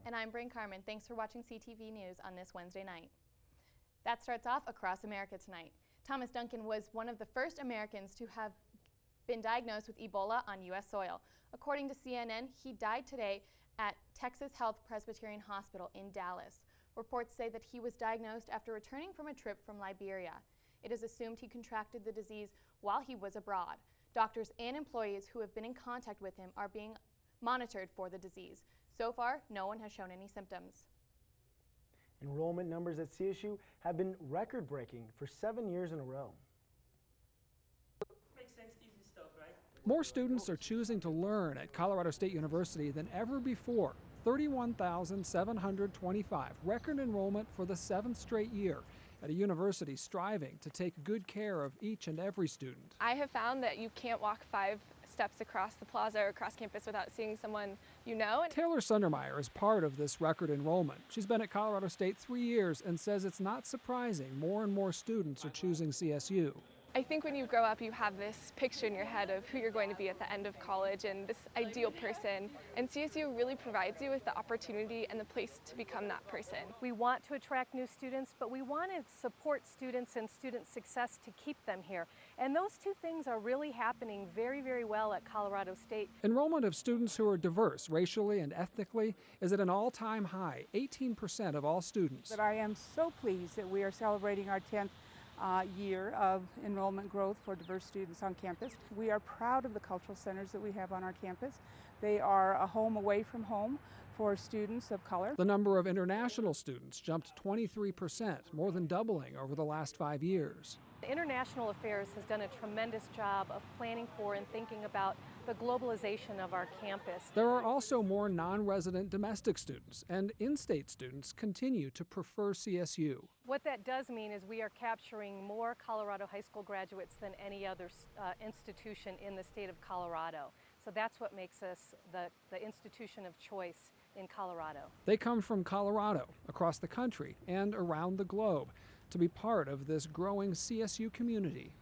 And I'm Bryn Carmen. Thanks for watching CTV News on this Wednesday night. That starts off across America tonight. Thomas Duncan was one of the first Americans to have been diagnosed with Ebola on U.S. soil. According to CNN, he died today at Texas Health Presbyterian Hospital in Dallas. Reports say that he was diagnosed after returning from a trip from Liberia. It is assumed he contracted the disease while he was abroad. Doctors and employees who have been in contact with him are being monitored for the disease. So far, no one has shown any symptoms. Enrollment numbers at CSU have been record-breaking for 7 years in a row. Makes sense, easy stuff, right? More students are choosing to learn at Colorado State University than ever before. 31,725, record enrollment for the 7th straight year at a university striving to take good care of each and every student. I have found that you can't walk 5 steps across the plaza or across campus without seeing someone you know. Taylor Sundermeyer is part of this record enrollment. She's been at Colorado State 3 years and says it's not surprising more and more students are choosing CSU. I think when you grow up, you have this picture in your head of who you're going to be at the end of college and this ideal person. And CSU really provides you with the opportunity and the place to become that person. We want to attract new students, but we want to support students and student success to keep them here. And those two things are really happening very, very well at Colorado State. Enrollment of students who are diverse racially and ethnically is at an all-time high, 18% of all students. But I am so pleased that we are celebrating our 10th year of enrollment growth for diverse students on campus. We are proud of the cultural centers that we have on our campus. They are a home away from home for students of color. The number of international students jumped 23%, more than doubling over the last 5 years. International Affairs has done a tremendous job of planning for and thinking about the globalization of our campus. There are also more non-resident domestic students, and in-state students continue to prefer CSU. What that does mean is we are capturing more Colorado high school graduates than any other institution in the state of Colorado. So that's what makes us the institution of choice in Colorado. They come from Colorado, across the country, and around the globe to be part of this growing CSU community.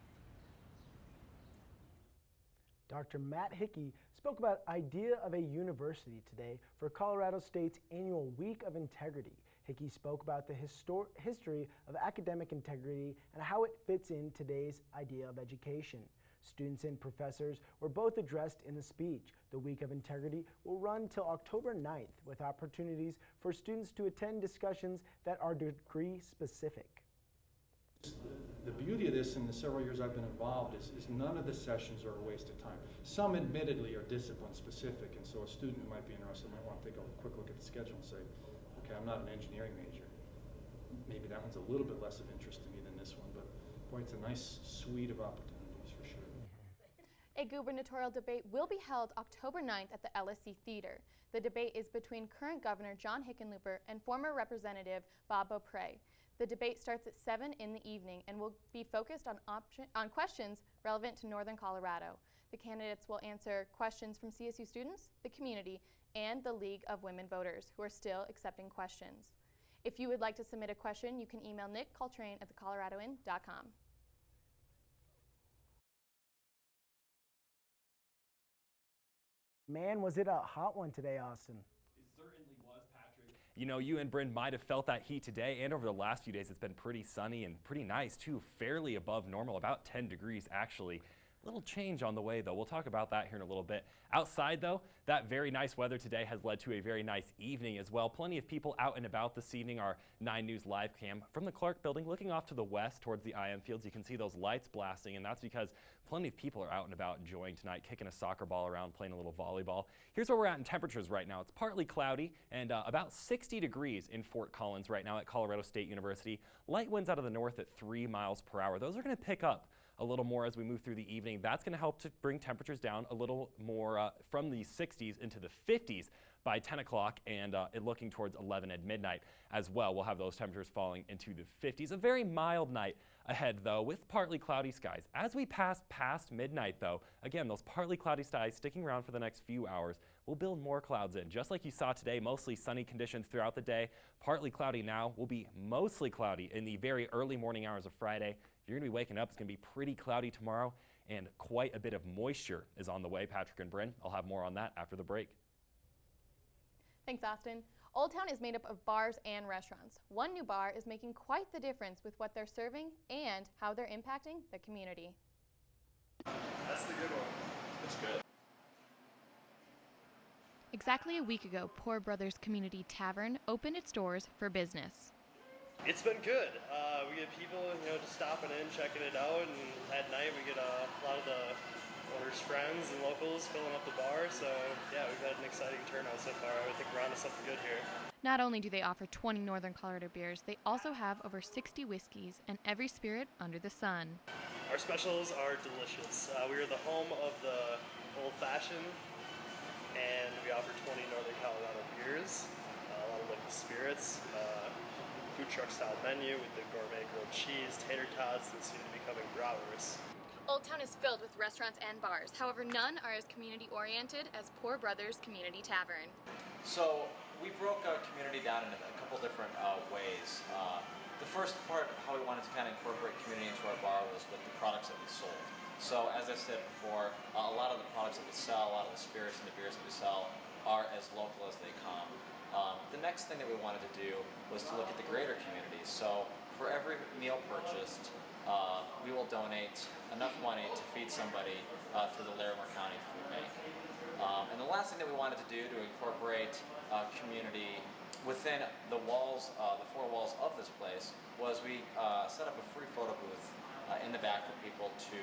Dr. Matt Hickey spoke about idea of a university today for Colorado State's annual Week of Integrity. Hickey spoke about the history of academic integrity and how it fits in today's idea of education. Students and professors were both addressed in the speech. The Week of Integrity will run till October 9th with opportunities for students to attend discussions that are degree specific. The beauty of this in the several years I've been involved is none of the sessions are a waste of time. Some admittedly are discipline specific, and so a student who might be interested might want to take a quick look at the schedule and say, okay, I'm not an engineering major. Maybe that one's a little bit less of interest to me than this one, but boy, it's a nice suite of opportunities for sure. A gubernatorial debate will be held October 9th at the LSC Theater. The debate is between current Governor John Hickenlooper and former Representative Bob Beaupre. The debate starts at 7 in the evening and will be focused on questions relevant to Northern Colorado. The candidates will answer questions from CSU students, the community, and the League of Women Voters, who are still accepting questions. If you would like to submit a question, you can email nickcoltrane@thecoloradoin.com. Man, was it a hot one today, Austin? It certainly was, Patrick. You know, you and Bryn might have felt that heat today, and over the last few days it's been pretty sunny and pretty nice too, fairly above normal, about 10 degrees actually. Little change on the way though. We'll talk about that here in a little bit. Outside though, that very nice weather today has led to a very nice evening as well. Plenty of people out and about this evening. Our 9 News live cam from the Clark building looking off to the west towards the IM fields. You can see those lights blasting, and that's because plenty of people are out and about enjoying tonight, kicking a soccer ball around, playing a little volleyball. Here's where we're at in temperatures right now. It's partly cloudy and about 60 degrees in Fort Collins right now at Colorado State University. Light winds out of the north at 3 miles per hour. Those are going to pick up a little more as we move through the evening. That's going to help to bring temperatures down a little more from the 60s into the 50s by 10 o'clock and looking towards 11 at midnight as well. We'll have those temperatures falling into the 50s. A very mild night ahead though with partly cloudy skies. As we pass past midnight though, again, those partly cloudy skies sticking around for the next few hours will build more clouds in. Just like you saw today, mostly sunny conditions throughout the day. Partly cloudy now will be mostly cloudy in the very early morning hours of Friday. You're going to be waking up. It's going to be pretty cloudy tomorrow, and quite a bit of moisture is on the way. Patrick and Bryn, I'll have more on that after the break. Thanks, Austin. Old Town is made up of bars and restaurants. One new bar is making quite the difference with what they're serving and how they're impacting the community. That's the good one. It's good. Exactly a week ago, Poor Brothers Community Tavern opened its doors for business. It's been good. We get people, just stopping in, checking it out, and at night we get a lot of the owners' friends and locals filling up the bar. So yeah, we've had an exciting turnout so far. I think we're onto something good here. Not only do they offer 20 Northern Colorado beers, they also have over 60 whiskeys and every spirit under the sun. Our specials are delicious. We are the home of the Old Fashioned, and we offer 20 Northern Colorado beers, a lot of local spirits, food truck style menu with the gourmet grilled cheese, tater tots, and soon to be coming bratwurst. Old Town is filled with restaurants and bars. However, none are as community oriented as Poor Brothers Community Tavern. So we broke our community down into a couple different ways. The first part, how we wanted to kind of incorporate community into our bar, was with the products that we sold. So as I said before, a lot of the products that we sell, a lot of the spirits and the beers that we sell are as local as they come. The next thing that we wanted to do was to look at the greater community. So for every meal purchased, we will donate enough money to feed somebody through the Larimer County Food Bank. And the last thing that we wanted to do to incorporate community within the walls, the four walls of this place, was we set up a free photo booth in the back for people to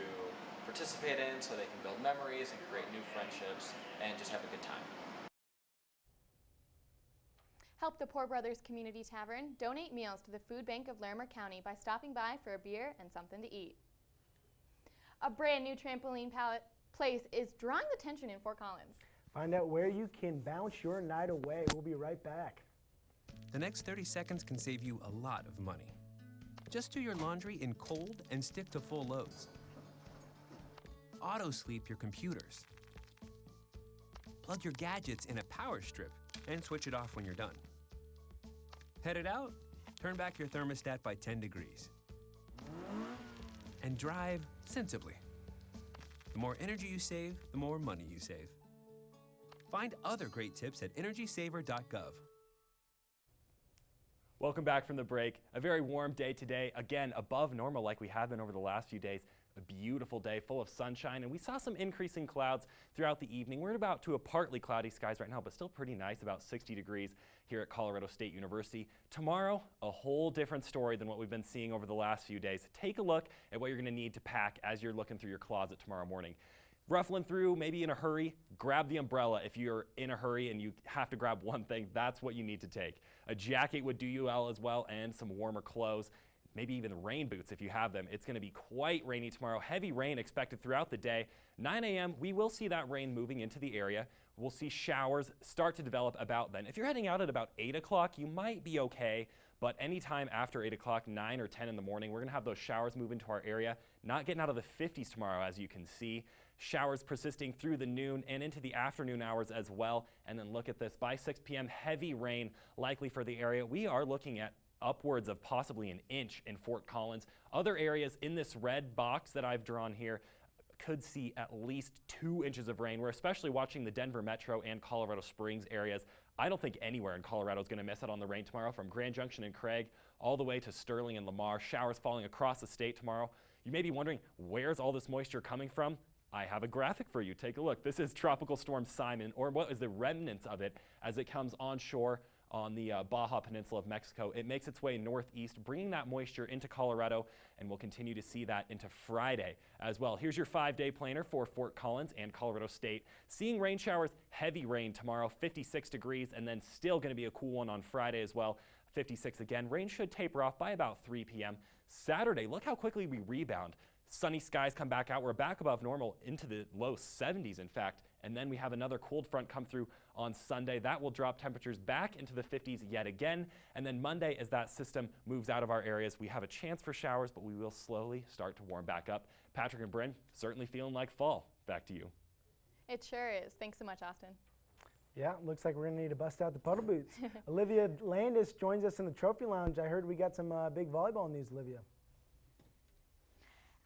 participate in, so they can build memories and create new friendships and just have a good time. Help the Poor Brothers Community Tavern donate meals to the Food Bank of Larimer County by stopping by for a beer and something to eat. A brand new trampoline place is drawing attention in Fort Collins. Find out where you can bounce your night away. We'll be right back. The next 30 seconds can save you a lot of money. Just do your laundry in cold and stick to full loads. Auto sleep your computers. Plug your gadgets in a power strip and switch it off when you're done. Headed out? Turn back your thermostat by 10 degrees. And drive sensibly. The more energy you save, the more money you save. Find other great tips at energysaver.gov. Welcome back from the break. A very warm day today, again above normal like we have been over the last few days. A beautiful day full of sunshine, and we saw some increasing clouds throughout the evening. We're about to a partly cloudy skies right now, but still pretty nice, about 60 degrees here at Colorado State University. Tomorrow, a whole different story than what we've been seeing over the last few days. Take a look at what you're going to need to pack as you're looking through your closet tomorrow morning. Ruffling through, maybe in a hurry, grab the umbrella. If you're in a hurry and you have to grab one thing, that's what you need to take. A jacket would do you well as well, and some warmer clothes. Maybe even rain boots if you have them. It's going to be quite rainy tomorrow. Heavy rain expected throughout the day. 9 a.m., we will see that rain moving into the area. We'll see showers start to develop about then. If you're heading out at about 8 o'clock, you might be okay, but anytime after 8 o'clock, 9 or 10 in the morning, we're going to have those showers move into our area. Not getting out of the 50s tomorrow, as you can see. Showers persisting through the noon and into the afternoon hours as well. And then look at this. By 6 p.m., heavy rain likely for the area. We are looking at upwards of possibly an inch in Fort Collins. Other areas in this red box that I've drawn here could see at least 2 inches of rain. We're especially watching the Denver Metro and Colorado Springs areas. I don't think anywhere in Colorado is going to miss out on the rain tomorrow, from Grand Junction and Craig all the way to Sterling and Lamar. Showers falling across the state tomorrow. You may be wondering, where's all this moisture coming from? I have a graphic for you. Take a look. This is Tropical Storm Simon, or what is the remnants of it as it comes onshore on the Baja Peninsula of Mexico. It makes its way northeast, bringing that moisture into Colorado, and we'll continue to see that into Friday as well. Here's your 5-day planner for Fort Collins and Colorado State. Seeing rain showers, heavy rain tomorrow, 56 degrees, and then still going to be a cool one on Friday as well, 56 again. Rain should taper off by about 3 p.m. Saturday, look how quickly we rebound. Sunny skies come back out. We're back above normal into the low 70s, in fact. And then we have another cold front come through on Sunday. That will drop temperatures back into the 50s yet again. And then Monday, as that system moves out of our areas, we have a chance for showers, but we will slowly start to warm back up. Patrick and Bryn, certainly feeling like fall. Back to you. It sure is. Thanks so much, Austin. Yeah, looks like we're going to need to bust out the puddle boots. Olivia Landis joins us in the Trophy Lounge. I heard we got some big volleyball news, Olivia.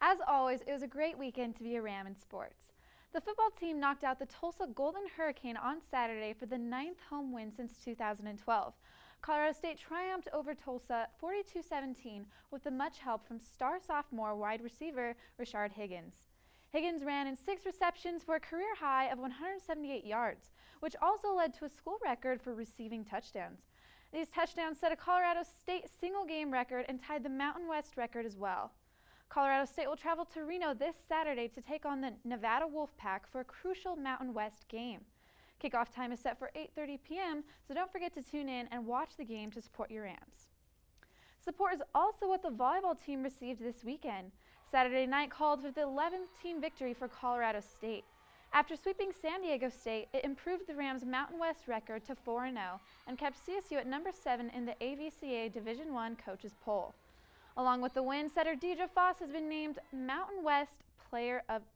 As always, it was a great weekend to be a Ram in sports. The football team knocked out the Tulsa Golden Hurricane on Saturday for the 9th home win since 2012. Colorado State triumphed over Tulsa 42-17 with the much help from star sophomore wide receiver Rashard Higgins. Higgins ran in 6 receptions for a career high of 178 yards, which also led to a school record for receiving touchdowns. These touchdowns set a Colorado State single-game record and tied the Mountain West record as well. Colorado State will travel to Reno this Saturday to take on the Nevada Wolfpack for a crucial Mountain West game. Kickoff time is set for 8:30 p.m., so don't forget to tune in and watch the game to support your Rams. Support is also what the volleyball team received this weekend. Saturday night called for the 11th team victory for Colorado State. After sweeping San Diego State, it improved the Rams' Mountain West record to 4-0 and kept CSU at number 7 in the AVCA Division I coaches poll. Along with the win, setter Deidre Foss has been named Mountain West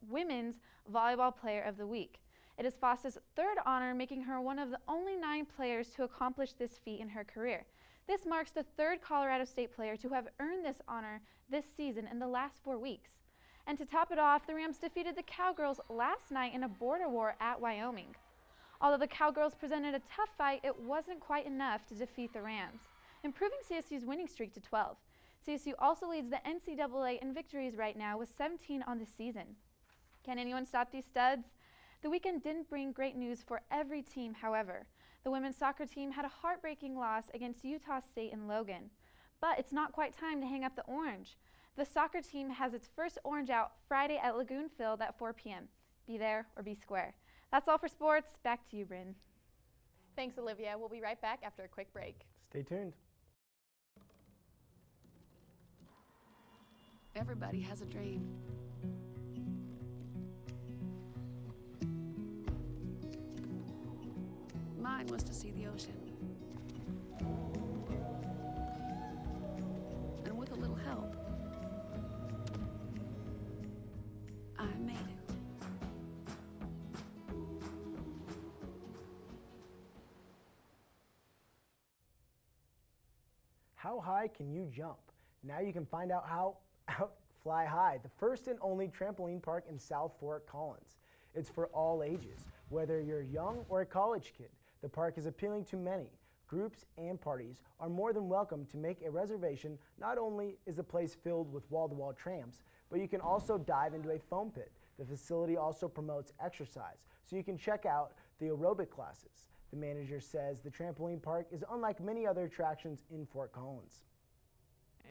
Women's Volleyball Player of the Week. It is Foss's 3rd honor, making her one of the only 9 players to accomplish this feat in her career. This marks the 3rd Colorado State player to have earned this honor this season in the last 4 weeks. And to top it off, the Rams defeated the Cowgirls last night in a border war at Wyoming. Although the Cowgirls presented a tough fight, it wasn't quite enough to defeat the Rams, improving CSU's winning streak to 12. CSU also leads the NCAA in victories right now with 17 on the season. Can anyone stop these studs? The weekend didn't bring great news for every team, however. The women's soccer team had a heartbreaking loss against Utah State in Logan. But it's not quite time to hang up the orange. The soccer team has its first orange out Friday at Lagoon Field at 4 p.m. Be there or be square. That's all for sports. Back to you, Bryn. Thanks, Olivia. We'll be right back after a quick break. Stay tuned. Everybody has a dream. Mine was to see the ocean. And with a little help, I made it. How high can you jump? Now you can find out how Fly High, the first and only trampoline park in South Fort Collins. It's for all ages, whether you're young or a college kid. The park is appealing to many. Groups and parties are more than welcome to make a reservation. Not only is the place filled with wall-to-wall trams, but you can also dive into a foam pit. The facility also promotes exercise, so you can check out the aerobic classes. The manager says the trampoline park is unlike many other attractions in Fort Collins.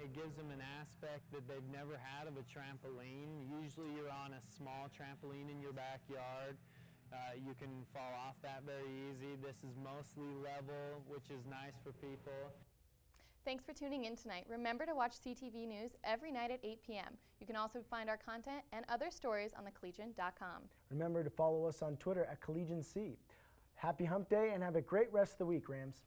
It gives them an aspect that they've never had of a trampoline. Usually you're on a small trampoline in your backyard. You can fall off that very easy. This is mostly level, which is nice for people. Thanks for tuning in tonight. Remember to watch CTV News every night at 8 p.m. You can also find our content and other stories on thecollegian.com. Remember to follow us on Twitter at CollegianC. Happy Hump Day and have a great rest of the week, Rams.